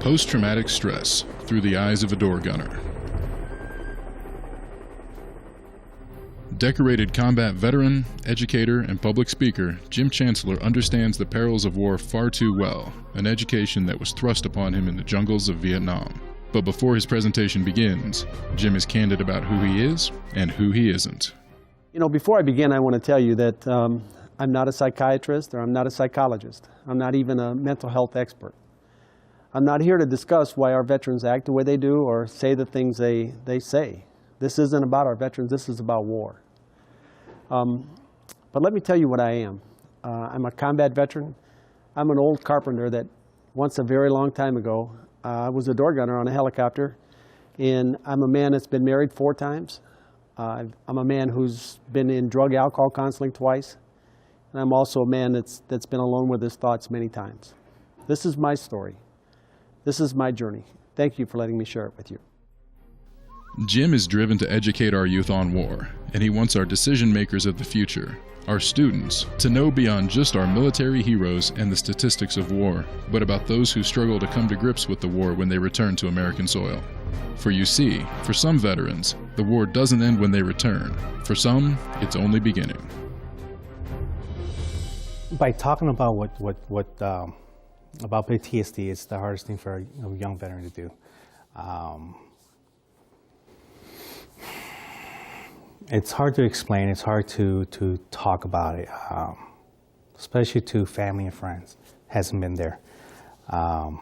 Post-traumatic stress through the eyes of a door gunner. Decorated combat veteran, educator, and public speaker, Jim Chancellor understands the perils of war far too well, an education that was thrust upon him in the jungles of Vietnam. But before his presentation begins, Jim is candid about who he is and who he isn't. You know, before I begin, I want to tell you that I'm not a psychiatrist or I'm not a psychologist. I'm not even a mental health expert. I'm not here to discuss why our veterans act the way they do or say the things they say. This isn't about our veterans, this is about war. But let me tell you what I am. I'm a combat veteran. I'm an old carpenter that once a very long time ago, I was a door gunner on a helicopter, and I'm a man that's been married 4 times. I'm a man who's been in drug alcohol counseling twice, and I'm also a man that's been alone with his thoughts many times. This is my story. This is my journey. Thank you for letting me share it with you. Jim is driven to educate our youth on war, and he wants our decision makers of the future, our students, to know beyond just our military heroes and the statistics of war, but about those who struggle to come to grips with the war when they return to American soil. For you see, for some veterans, the war doesn't end when they return. For some, it's only beginning. By talking about about PTSD, it's the hardest thing for a young veteran to do. It's hard to explain, it's hard to talk about it, especially to family and friends. Hasn't been there. And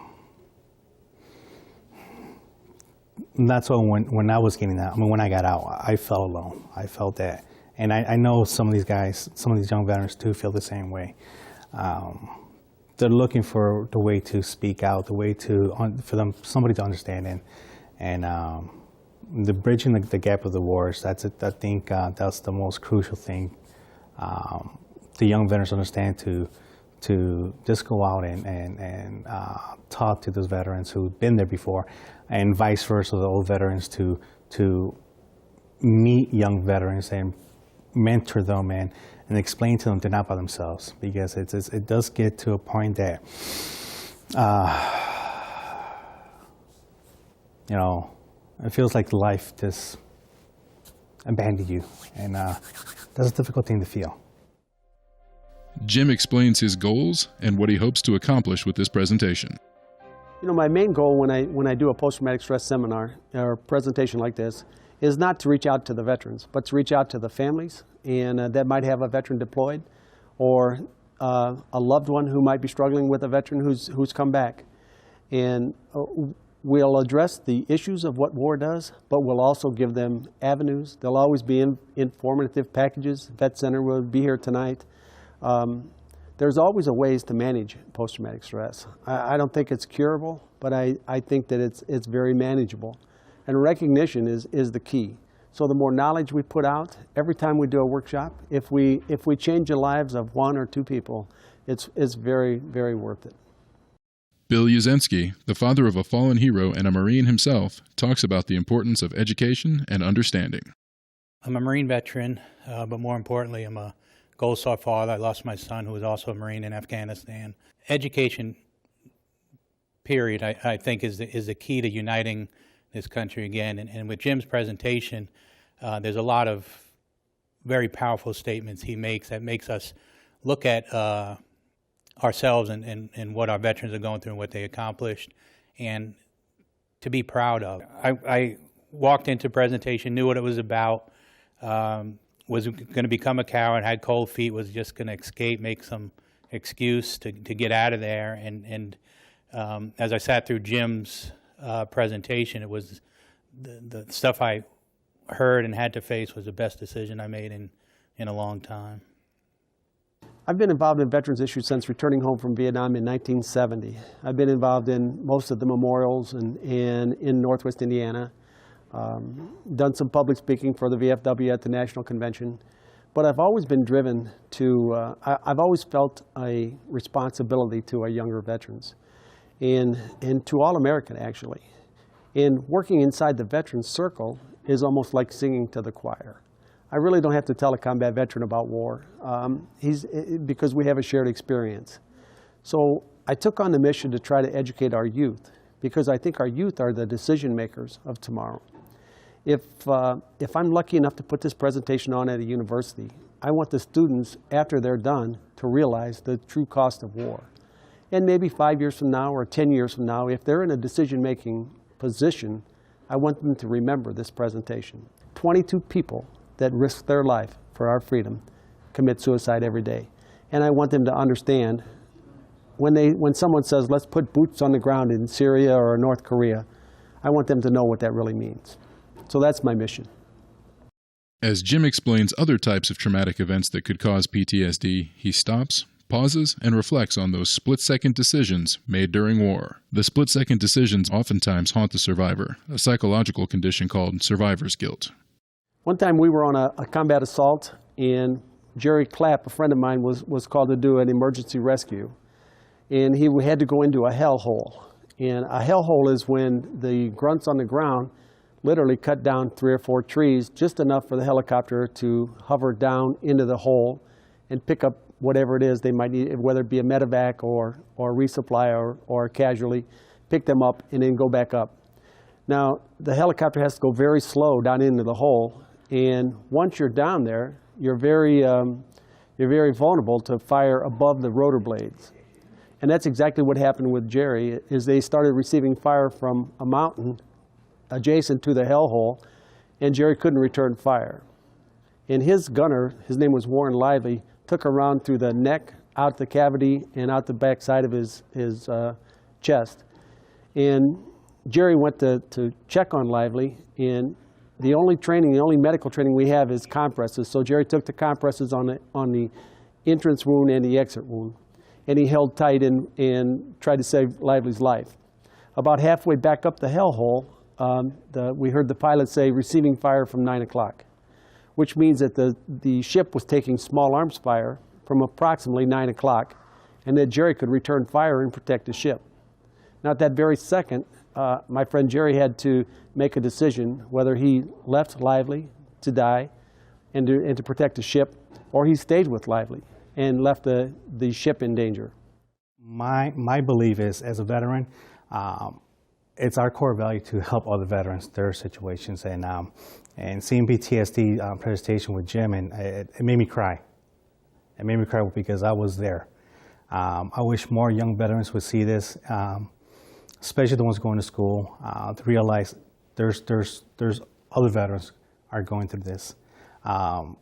that's why when I was getting out, I mean, when I got out, I felt alone. I felt that. And I know some of these guys, some of these young veterans too feel the same way. They're looking for the way to speak out, the way for them, somebody to understand and the bridging the gap of the wars, I think that's the most crucial thing. The young veterans understand to just go out and talk to those veterans who've been there before, and vice versa, the old veterans to meet young veterans and mentor them and explain to them they're not by themselves, because it does get to a point that you know, it feels like life just abandoned you, and that's a difficult thing to feel. Jim explains his goals and what he hopes to accomplish with this presentation. You know, my main goal when I do a post-traumatic stress seminar or presentation like this is not to reach out to the veterans, but to reach out to the families and that might have a veteran deployed, or a loved one who might be struggling with a veteran who's come back. And we'll address the issues of what war does, but we'll also give them avenues. There'll always be informative packages. Vet Center will be here tonight. There's always a ways to manage post-traumatic stress. I don't think it's curable, but I think that it's very manageable. And recognition is the key. So the more knowledge we put out, every time we do a workshop, if we change the lives of 1 or 2 people, it's very, very worth it. Bill Yuzensky, the father of a fallen hero and a Marine himself, talks about the importance of education and understanding. I'm a Marine veteran, but more importantly, I'm a Gold Star father. I lost my son, who was also a Marine in Afghanistan. Education, period, I think is the key to uniting this country again. And with Jim's presentation, there's a lot of very powerful statements he makes that makes us look at ourselves and what our veterans are going through and what they accomplished, and to be proud of. I walked into presentation, knew what it was about, was going to become a coward, had cold feet, was just going to escape, make some excuse to get out of there. And as I sat through Jim's presentation, it was the stuff I heard and had to face was the best decision I made in a long time. I've been involved in veterans issues since returning home from Vietnam in 1970. I've been involved in most of the memorials and in Northwest Indiana. Done some public speaking for the VFW at the National Convention. But I've always been driven to, I've always felt a responsibility to our younger veterans and to all American, actually. And working inside the veterans circle is almost like singing to the choir. I really don't have to tell a combat veteran about war because we have a shared experience. So I took on the mission to try to educate our youth, because I think our youth are the decision makers of tomorrow. If I'm lucky enough to put this presentation on at a university, I want the students, after they're done, to realize the true cost of war. And maybe 5 years from now or 10 years from now, if they're in a decision-making position, I want them to remember this presentation. 22 people that risk their life for our freedom commit suicide every day. And I want them to understand when someone says, let's put boots on the ground in Syria or North Korea, I want them to know what that really means. So that's my mission. As Jim explains other types of traumatic events that could cause PTSD, he stops, pauses, and reflects on those split-second decisions made during war. The split-second decisions oftentimes haunt the survivor, a psychological condition called survivor's guilt. One time we were on a combat assault, and Jerry Clapp, a friend of mine, was called to do an emergency rescue. And he had to go into a hellhole. And a hellhole is when the grunts on the ground literally cut down 3 or 4 trees, just enough for the helicopter to hover down into the hole and pick up whatever it is they might need, whether it be a medevac or resupply or casualty, pick them up and then go back up. Now, the helicopter has to go very slow down into the hole, and once you're down there, you're very vulnerable to fire above the rotor blades. And that's exactly what happened with Jerry, is they started receiving fire from a mountain adjacent to the hellhole, and Jerry couldn't return fire. And his gunner, his name was Warren Lively, took around through the neck, out the cavity, and out the back side of his chest. And Jerry went to check on Lively, and the only medical training we have is compresses. So Jerry took the compresses on the entrance wound and the exit wound, and he held tight and tried to save Lively's life. About halfway back up the hellhole, we heard the pilot say, receiving fire from 9 o'clock, which means that the ship was taking small arms fire from approximately 9 o'clock, and that Jerry could return fire and protect the ship. Now, at that very second, my friend Jerry had to make a decision whether he left Lively to die and to protect the ship, or he stayed with Lively and left the ship in danger. My belief is, as a veteran, it's our core value to help other veterans, their situations, and seeing PTSD presentation with Jim, and it made me cry. It made me cry because I was there. I wish more young veterans would see this, especially the ones going to school, to realize there's other veterans are going through this.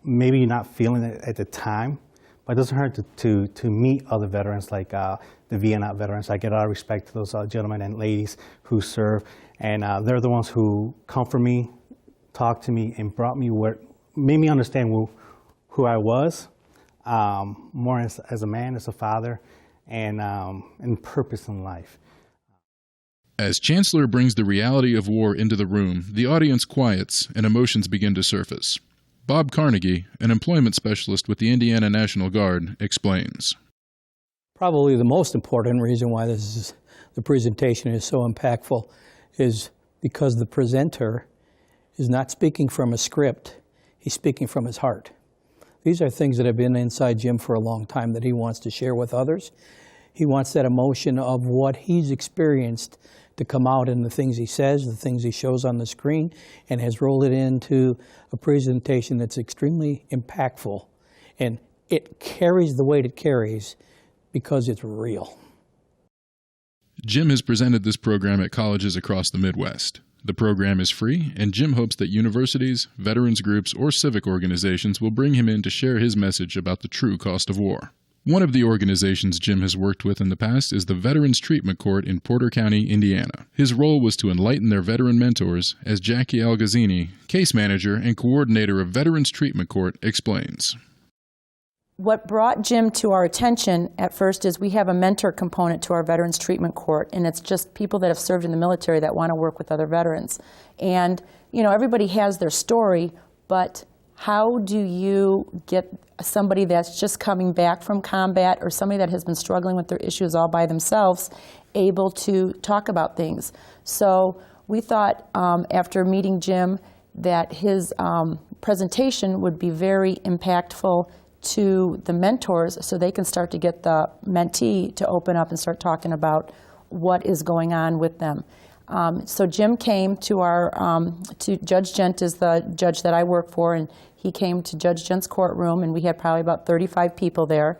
Maybe you're not feeling it at the time, but it doesn't hurt to meet other veterans like the Vietnam veterans. I get a lot of respect to those gentlemen and ladies who serve, and they're the ones who comfort me, talked to me, and made me understand who I was, more as a man, as a father, and purpose in life. As Chancellor brings the reality of war into the room, the audience quiets and emotions begin to surface. Bob Carnegie, an employment specialist with the Indiana National Guard, explains. Probably the most important reason why the presentation is so impactful is because the presenter is not speaking from a script, he's speaking from his heart. These are things that have been inside Jim for a long time that he wants to share with others. He wants that emotion of what he's experienced to come out in the things he says, the things he shows on the screen, and has rolled it into a presentation that's extremely impactful. And it carries the weight it carries because it's real. Jim has presented this program at colleges across the Midwest. The program is free, and Jim hopes that universities, veterans groups, or civic organizations will bring him in to share his message about the true cost of war. One of the organizations Jim has worked with in the past is the Veterans Treatment Court in Porter County, Indiana. His role was to enlighten their veteran mentors, as Jackie Algazzini, case manager and coordinator of Veterans Treatment Court, explains. What brought Jim to our attention at first is we have a mentor component to our Veterans Treatment Court, and it's just people that have served in the military that want to work with other veterans. And, you know, everybody has their story, but how do you get somebody that's just coming back from combat or somebody that has been struggling with their issues all by themselves able to talk about things? So we thought after meeting Jim that his presentation would be very impactful to the mentors so they can start to get the mentee to open up and start talking about what is going on with them. So Jim came to to Judge Gent is the judge that I work for, and he came to Judge Gent's courtroom, and we had probably about 35 people there,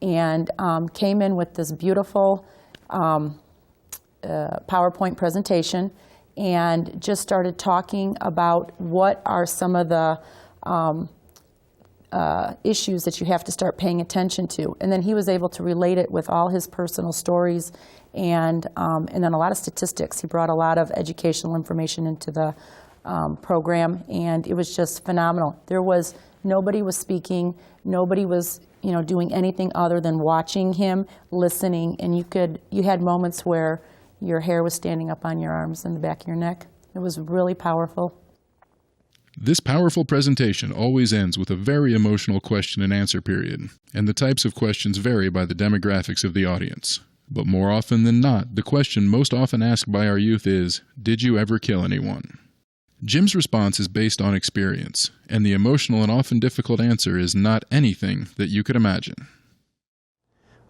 and came in with this beautiful PowerPoint presentation and just started talking about what are some of the issues that you have to start paying attention to. And then he was able to relate it with all his personal stories and then a lot of statistics. He brought a lot of educational information into the program, and it was just phenomenal. Nobody was speaking, nobody was doing anything other than watching him, listening, and you had moments where your hair was standing up on your arms and the back of your neck. It was really powerful. This powerful presentation always ends with a very emotional question and answer period, and the types of questions vary by the demographics of the audience. But more often than not, the question most often asked by our youth is, "Did you ever kill anyone?" Jim's response is based on experience, and the emotional and often difficult answer is not anything that you could imagine.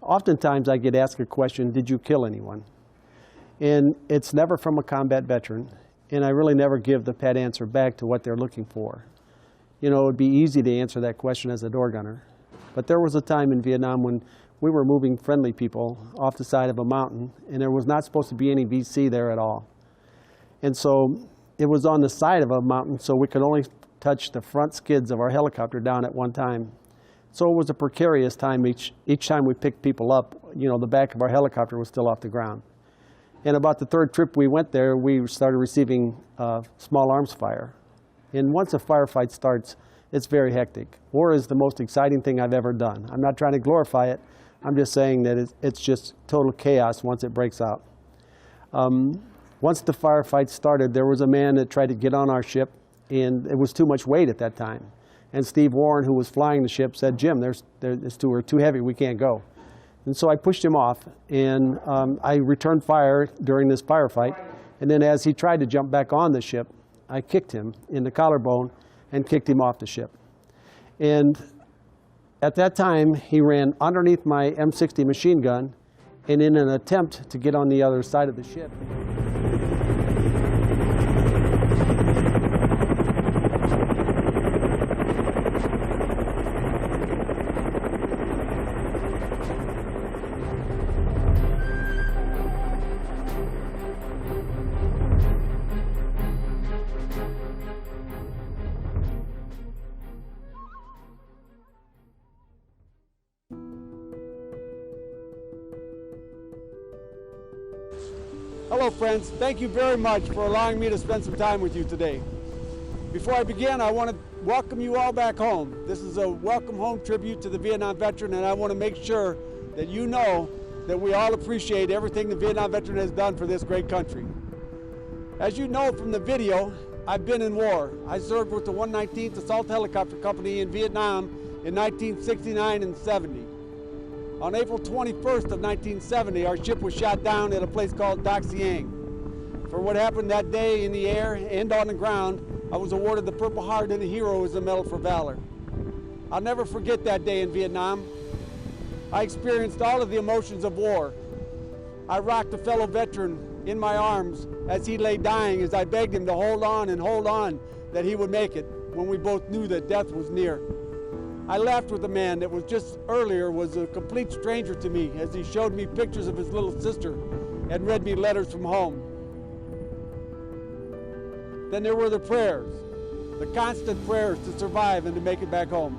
Oftentimes I get asked a question, did you kill anyone? And it's never from a combat veteran, and I really never give the pat answer back to what they're looking for. It would be easy to answer that question as a door gunner, but there was a time in Vietnam when we were moving friendly people off the side of a mountain, and there was not supposed to be any VC there at all. And so it was on the side of a mountain, so we could only touch the front skids of our helicopter down at one time. So it was a precarious time. Each time we picked people up, the back of our helicopter was still off the ground. And about the third trip we went there, we started receiving small arms fire. And once a firefight starts, it's very hectic. War is the most exciting thing I've ever done. I'm not trying to glorify it. I'm just saying that it's just total chaos once it breaks out. Once the firefight started, there was a man that tried to get on our ship, and it was too much weight at that time. And Steve Warren, who was flying the ship, said, "Jim, we're too heavy, we can't go." And so I pushed him off, and I returned fire during this firefight. And then as he tried to jump back on the ship, I kicked him in the collarbone and kicked him off the ship. And at that time, he ran underneath my M60 machine gun, and in an attempt to get on the other side of the ship. Hello friends, thank you very much for allowing me to spend some time with you today. Before I begin, I want to welcome you all back home. This is a welcome home tribute to the Vietnam veteran, and I want to make sure that you know that we all appreciate everything the Vietnam veteran has done for this great country. As you know from the video, I've been in war. I served with the 119th Assault Helicopter Company in Vietnam in 1969 and 70. On April 21st of 1970, our ship was shot down at a place called Dak Siang. For what happened that day in the air and on the ground, I was awarded the Purple Heart and the Hero's Medal for Valor. I'll never forget that day in Vietnam. I experienced all of the emotions of war. I rocked a fellow veteran in my arms as he lay dying, as I begged him to hold on, that he would make it, when we both knew that death was near. I laughed with a man that was just earlier was a complete stranger to me as he showed me pictures of his little sister and read me letters from home. Then there were the prayers, the constant prayers to survive and to make it back home.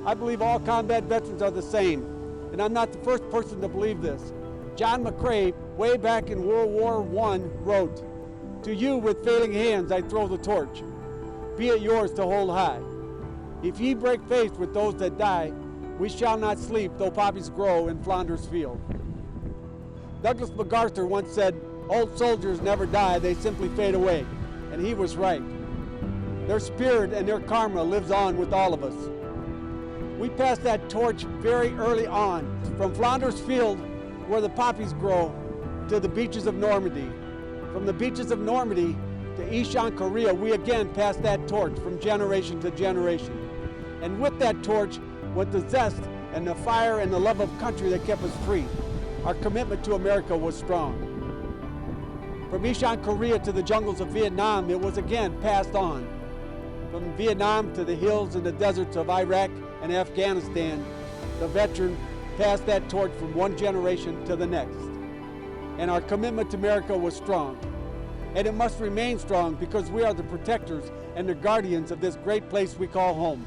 I believe all combat veterans are the same, and I'm not the first person to believe this. John McCrae, way back in World War I, wrote, "To you with failing hands I throw the torch. Be it yours to hold high. If ye break faith with those that die, we shall not sleep though poppies grow in Flanders field." Douglas MacArthur once said, "Old soldiers never die, they simply fade away." And he was right. Their spirit and their karma lives on with all of us. We passed that torch very early on, from Flanders field, where the poppies grow, to the beaches of Normandy. From the beaches of Normandy to Ishan, Korea, we again passed that torch from generation to generation. And with that torch went the zest and the fire and the love of country that kept us free. Our commitment to America was strong. From Ishan, Korea to the jungles of Vietnam, it was again passed on. From Vietnam to the hills and the deserts of Iraq and Afghanistan, the veteran passed that torch from one generation to the next. And our commitment to America was strong. And it must remain strong because we are the protectors and the guardians of this great place we call home.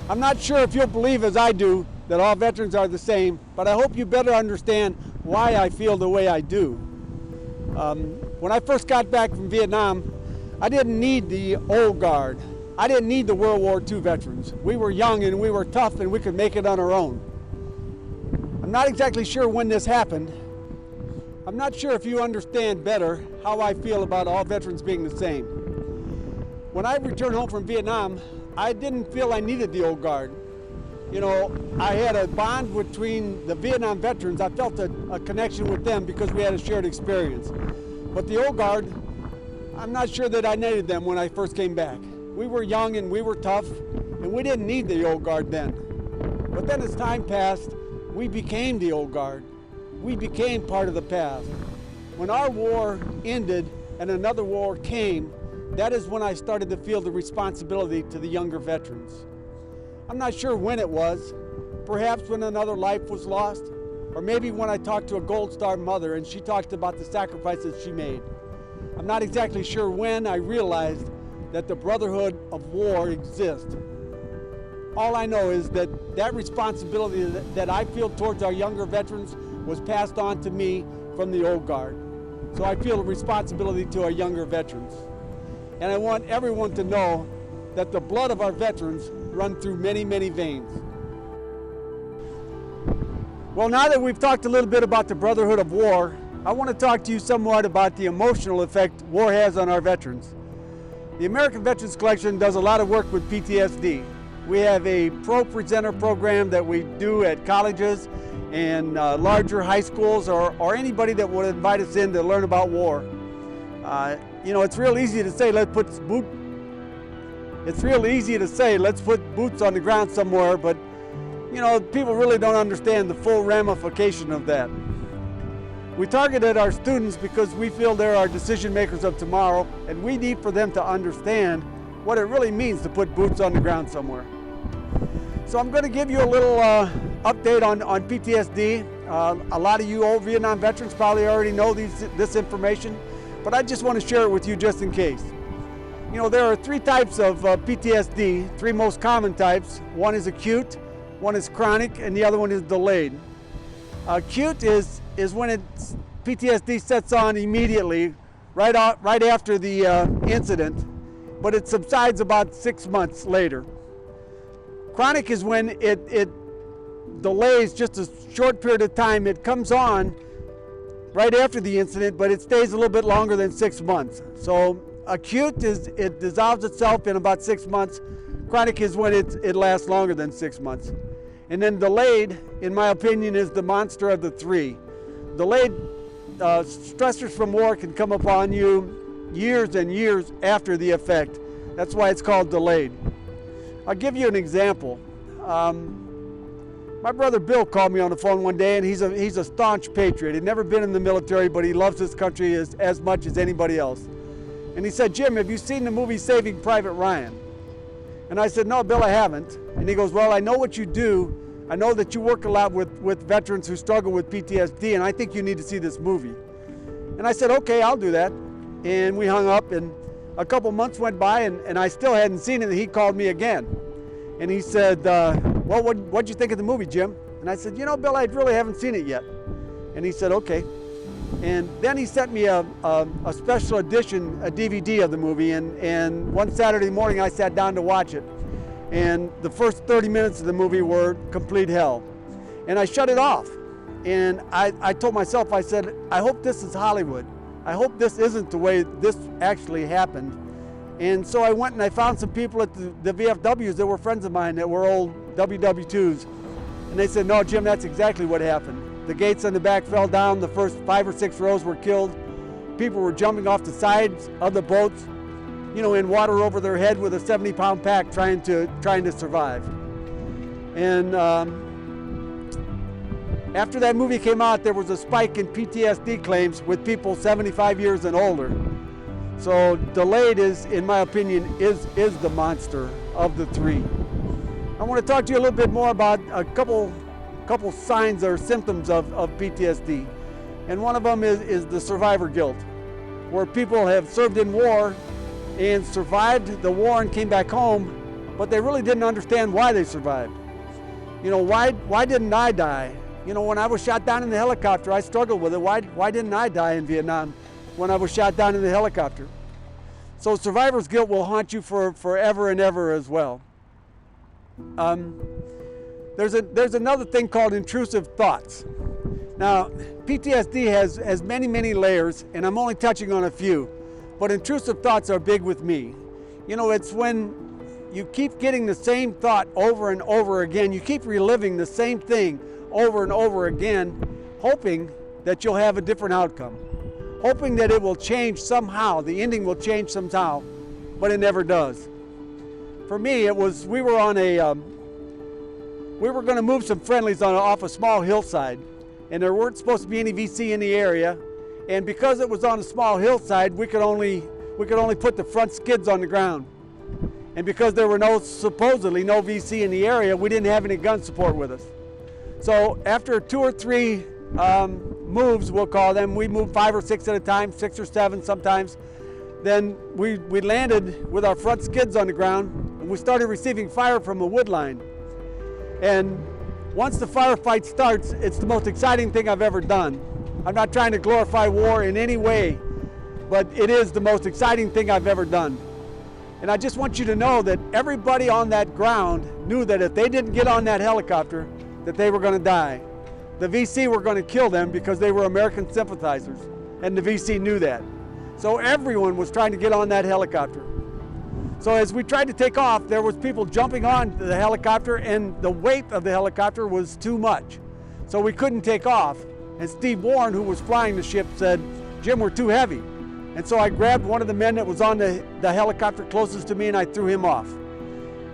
I'm not sure if you'll believe as I do that all veterans are the same, but I hope you better understand why I feel the way I do. When I first got back from Vietnam, I didn't need the old guard. I didn't need the World War II veterans. We were young and we were tough and we could make it on our own. I'm not exactly sure when this happened. I'm not sure if you understand better how I feel about all veterans being the same. When I returned home from Vietnam, I didn't feel I needed the old guard. You know, I had a bond between the Vietnam veterans. I felt a connection with them because we had a shared experience. But the old guard, I'm not sure that I needed them when I first came back. We were young and we were tough, and we didn't need the old guard then. But then as time passed, we became the old guard. We became part of the past. When our war ended and another war came, that is when I started to feel the responsibility to the younger veterans. I'm not sure when it was, perhaps when another life was lost, or maybe when I talked to a Gold Star mother and she talked about the sacrifices she made. I'm not exactly sure when I realized that the brotherhood of war exists. All I know is that that responsibility that I feel towards our younger veterans was passed on to me from the old guard. So I feel a responsibility to our younger veterans. And I want everyone to know that the blood of our veterans run through many, many veins. Well, now that we've talked a little bit about the brotherhood of war, I want to talk to you somewhat about the emotional effect war has on our veterans. The American Veterans Collection does a lot of work with PTSD. We have a pro presenter program that we do at colleges and larger high schools or anybody that would invite us in to learn about war. You know, it's real easy to say let's put boots on the ground somewhere, but you know, people really don't understand the full ramification of that. We targeted our students because we feel they're our decision makers of tomorrow, and we need for them to understand what it really means to put boots on the ground somewhere. So I'm going to give you a little update on PTSD. A lot of you old Vietnam veterans probably already know this information, but I just want to share it with you just in case. You know, there are three types of PTSD, three most common types. One is acute, one is chronic, and the other one is delayed. Acute is when PTSD sets on immediately, right after the incident, but it subsides about 6 months later. Chronic is when it delays just a short period of time. It comes on right after the incident, but it stays a little bit longer than 6 months. So acute is it dissolves itself in about 6 months. Chronic is when it lasts longer than 6 months. And then delayed, in my opinion, is the monster of the three. Delayed stressors from war can come upon you years and years after the effect. That's why it's called delayed. I'll give you an example. My brother Bill called me on the phone one day, and he's a staunch patriot. He'd never been in the military, but he loves his country as much as anybody else. And he said, "Jim, have you seen the movie Saving Private Ryan?" And I said, "No, Bill, I haven't." And he goes, "Well, I know what you do. I know that you work a lot with veterans who struggle with PTSD, and I think you need to see this movie." And I said, "Okay, I'll do that." And we hung up, and a couple months went by, and I still hadn't seen it, and he called me again. And he said, "Well, what'd you think of the movie, Jim?" And I said, "You know, Bill, I really haven't seen it yet." And he said, "Okay." And then he sent me a special edition, a DVD of the movie, and one Saturday morning I sat down to watch it. And the first 30 minutes of the movie were complete hell. And I shut it off. And I told myself, I said, I hope this is Hollywood. I hope this isn't the way this actually happened. And so I went and I found some people at the VFWs that were friends of mine that were old WW2s. And they said, "No, Jim, that's exactly what happened. The gates on the back fell down. The first 5 or 6 rows were killed. People were jumping off the sides of the boats, you know, in water over their head with a 70-pound pack trying to survive." And After that movie came out, there was a spike in PTSD claims with people 75 years and older. So delayed is, in my opinion, is the monster of the three. I want to talk to you a little bit more about a couple signs or symptoms of PTSD. And one of them is the survivor guilt, where people have served in war and survived the war and came back home, but they really didn't understand why they survived. You know, why didn't I die? You know, when I was shot down in the helicopter, I struggled with it. Why didn't I die in Vietnam when I was shot down in the helicopter? So survivor's guilt will haunt you for forever and ever as well. There's another thing called intrusive thoughts. Now, PTSD has many, many layers, and I'm only touching on a few, but intrusive thoughts are big with me. You know, it's when you keep getting the same thought over and over again. You keep reliving the same thing over and over again, hoping that you'll have a different outcome, hoping that it will change somehow, the ending will change somehow, but it never does. For me, it was, we were going to move some friendlies off a small hillside, and there weren't supposed to be any VC in the area, and because it was on a small hillside, we could only put the front skids on the ground. And because there were supposedly no VC in the area, we didn't have any gun support with us. So after 2 or 3 moves, we'll call them, we moved 5 or 6 at a time, 6 or 7 sometimes. Then we landed with our front skids on the ground, and we started receiving fire from a wood line. And once the firefight starts, it's the most exciting thing I've ever done. I'm not trying to glorify war in any way, but it is the most exciting thing I've ever done. And I just want you to know that everybody on that ground knew that if they didn't get on that helicopter, that they were going to die. The VC were going to kill them because they were American sympathizers, and the VC knew that. So everyone was trying to get on that helicopter. So as we tried to take off, there was people jumping on the helicopter, and the weight of the helicopter was too much. So we couldn't take off. And Steve Warren, who was flying the ship, said, "Jim, we're too heavy." And so I grabbed one of the men that was on the helicopter closest to me, and I threw him off.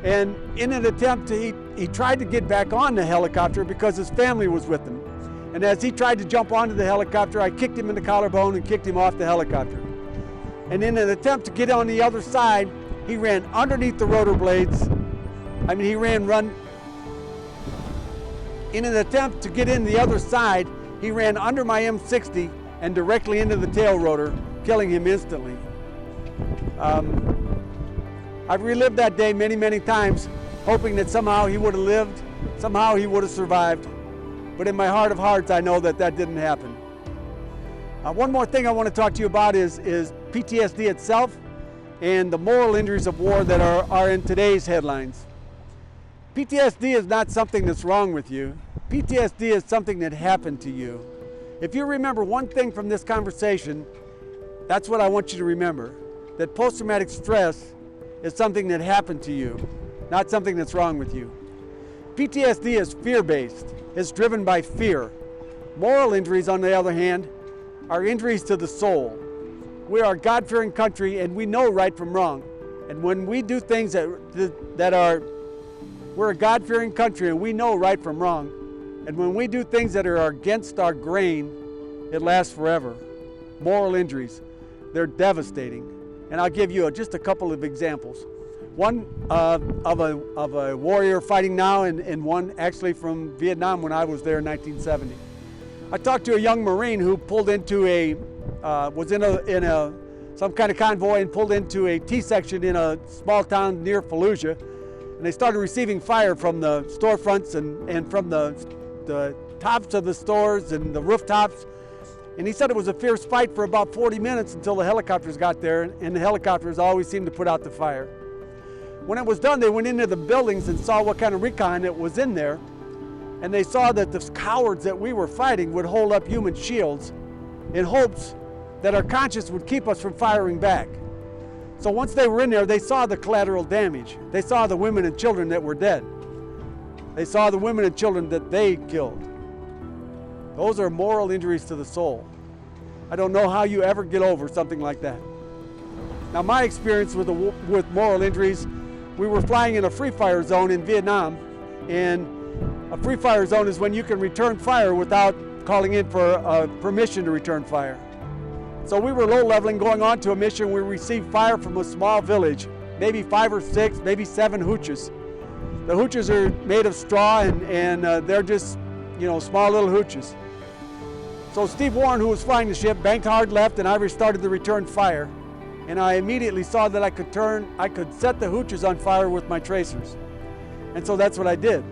And in an attempt, he tried to get back on the helicopter because his family was with him. And as he tried to jump onto the helicopter, I kicked him in the collarbone and kicked him off the helicopter. And in an attempt to get on the other side, he ran underneath the rotor blades. I mean, in an attempt to get in the other side, he ran under my M60 and directly into the tail rotor, killing him instantly. I've relived that day many, many times, hoping that somehow he would have lived, somehow he would have survived. But in my heart of hearts, I know that that didn't happen. One more thing I want to talk to you about is PTSD itself and the moral injuries of war that are in today's headlines. PTSD is not something that's wrong with you. PTSD is something that happened to you. If you remember one thing from this conversation, that's what I want you to remember, that post-traumatic stress is something that happened to you, not something that's wrong with you. PTSD is fear-based. It's driven by fear. Moral injuries, on the other hand, are injuries to the soul. We are a God-fearing country, and we know right from wrong. And when we do things we're a God-fearing country, and we know right from wrong. And when we do things that are against our grain, it lasts forever. Moral injuries, they're devastating. And I'll give you just a couple of examples. One of a warrior fighting now, and one actually from Vietnam when I was there in 1970. I talked to a young Marine who pulled into was in some kind of convoy and pulled into a T-section in a small town near Fallujah, and they started receiving fire from the storefronts and from the tops of the stores and the rooftops. And he said it was a fierce fight for about 40 minutes until the helicopters got there, and the helicopters always seemed to put out the fire. When it was done, they went into the buildings and saw what kind of recon it was in there, and they saw that the cowards that we were fighting would hold up human shields in hopes that our conscience would keep us from firing back. So once they were in there, they saw the collateral damage. They saw the women and children that were dead. They saw the women and children that they killed. Those are moral injuries to the soul. I don't know how you ever get over something like that. Now, my experience with moral injuries, we were flying in a free fire zone in Vietnam, and A free fire zone is when you can return fire without calling in for permission to return fire. So we were low leveling going on to a mission. We received fire from a small village, maybe 5 or 6, maybe 7 hooches. The hooches are made of straw and they're just, small little hooches. So Steve Warren, who was flying the ship, banked hard left and I restarted the return fire. And I immediately saw that I could set the hooches on fire with my tracers. And so that's what I did.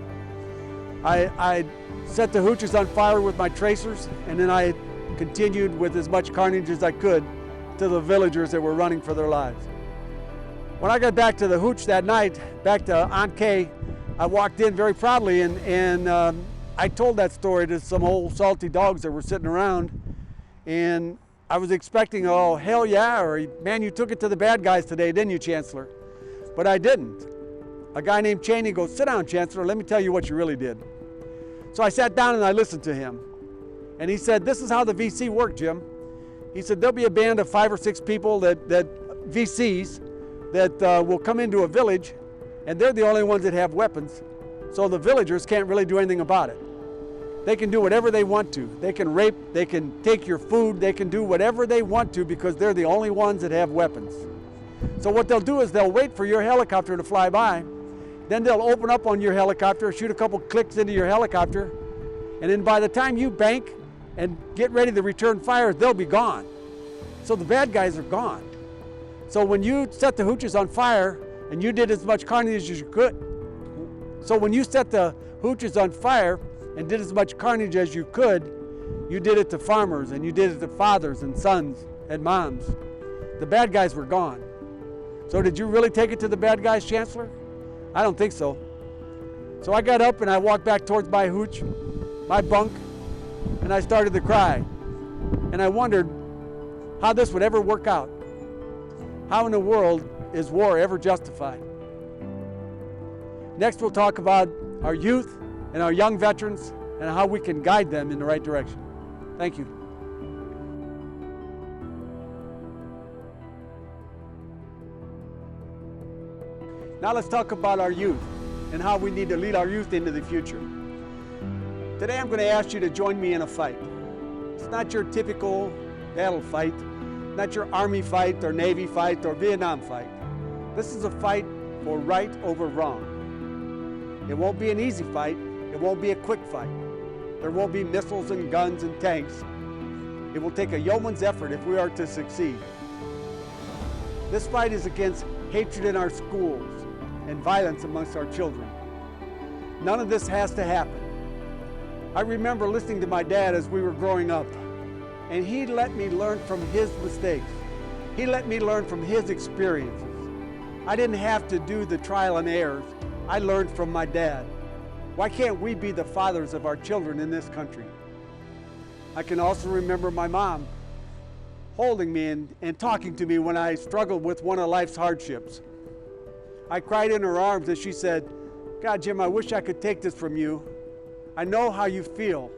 I set the hooches on fire with my tracers, and then I continued with as much carnage as I could to the villagers that were running for their lives. When I got back to the hooch that night, back to Aunt Kay, I walked in very proudly and I told that story to some old salty dogs that were sitting around, and I was expecting, oh, hell yeah, or man, you took it to the bad guys today, didn't you, Chancellor? But I didn't. A guy named Cheney goes, sit down, Chancellor, let me tell you what you really did. So I sat down and I listened to him. And he said, this is how the VC worked, Jim. He said, there'll be a band of 5 or 6 people that VCs that will come into a village, and they're the only ones that have weapons. So the villagers can't really do anything about it. They can do whatever they want to. They can rape, they can take your food, they can do whatever they want to because they're the only ones that have weapons. So what they'll do is they'll wait for your helicopter to fly by, then they'll open up on your helicopter, shoot a couple clicks into your helicopter, and then by the time you bank and get ready to return fire, they'll be gone. So the bad guys are gone. So when you set the hooches on fire and you did as much carnage as you could, so when you set the hooches on fire and did as much carnage as you could, you did it to farmers and you did it to fathers and sons and moms. The bad guys were gone. So did you really take it to the bad guys, Chancellor? I don't think so. So I got up and I walked back towards my hooch, my bunk, and I started to cry. And I wondered how this would ever work out. How in the world is war ever justified? Next we'll talk about our youth and our young veterans and how we can guide them in the right direction. Thank you. Now let's talk about our youth and how we need to lead our youth into the future. Today I'm going to ask you to join me in a fight. It's not your typical battle fight, not your Army fight or Navy fight or Vietnam fight. This is a fight for right over wrong. It won't be an easy fight. It won't be a quick fight. There won't be missiles and guns and tanks. It will take a yeoman's effort if we are to succeed. This fight is against hatred in our schools and violence amongst our children. None of this has to happen. I remember listening to my dad as we were growing up, and he let me learn from his mistakes. He let me learn from his experiences. I didn't have to do the trial and errors. I learned from my dad. Why can't we be the fathers of our children in this country? I can also remember my mom holding me and talking to me when I struggled with one of life's hardships. I cried in her arms as she said, God, Jim, I wish I could take this from you. I know how you feel.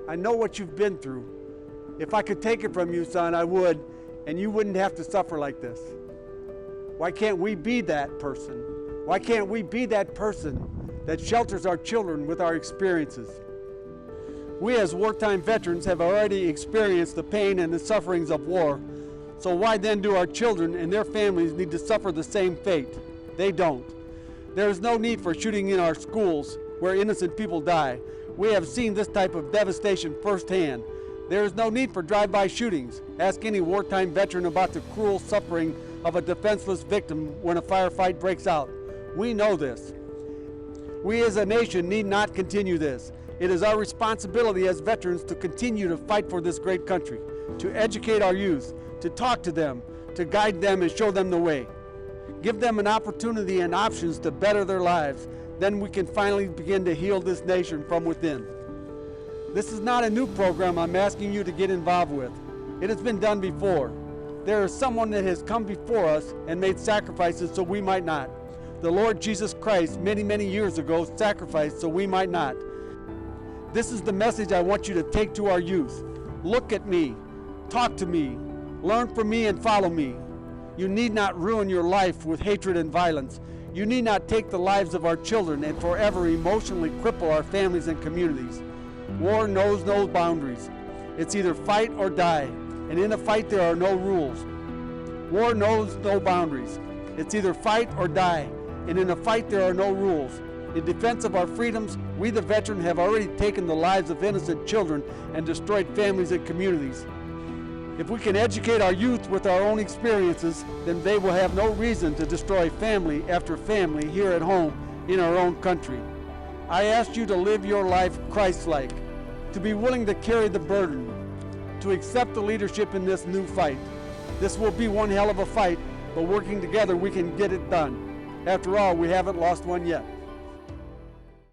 I know what you've been through. If I could take it from you, son, I would, and you wouldn't have to suffer like this. Why can't we be that person? Why can't we be that person that shelters our children with our experiences? We as wartime veterans have already experienced the pain and the sufferings of war, so why then do our children and their families need to suffer the same fate? They don't. There is no need for shooting in our schools where innocent people die. We have seen this type of devastation firsthand. There is no need for drive-by shootings. Ask any wartime veteran about the cruel suffering of a defenseless victim when a firefight breaks out. We know this. We as a nation need not continue this. It is our responsibility as veterans to continue to fight for this great country, to educate our youth, to talk to them, to guide them and show them the way. Give them an opportunity and options to better their lives. Then we can finally begin to heal this nation from within. This is not a new program I'm asking you to get involved with. It has been done before. There is someone that has come before us and made sacrifices so we might not. The Lord Jesus Christ, many, many years ago, sacrificed so we might not. This is the message I want you to take to our youth. Look at me, talk to me, learn from me and follow me. You need not ruin your life with hatred and violence. You need not take the lives of our children and forever emotionally cripple our families and communities. War knows no boundaries. It's either fight or die, and in a fight there are no rules. War knows no boundaries. It's either fight or die, and in a fight there are no rules. In defense of our freedoms, we the veteran have already taken the lives of innocent children and destroyed families and communities. If we can educate our youth with our own experiences, then they will have no reason to destroy family after family here at home in our own country. I ask you to live your life Christ-like, to be willing to carry the burden, to accept the leadership in this new fight. This will be one hell of a fight, but working together we can get it done. After all, we haven't lost one yet.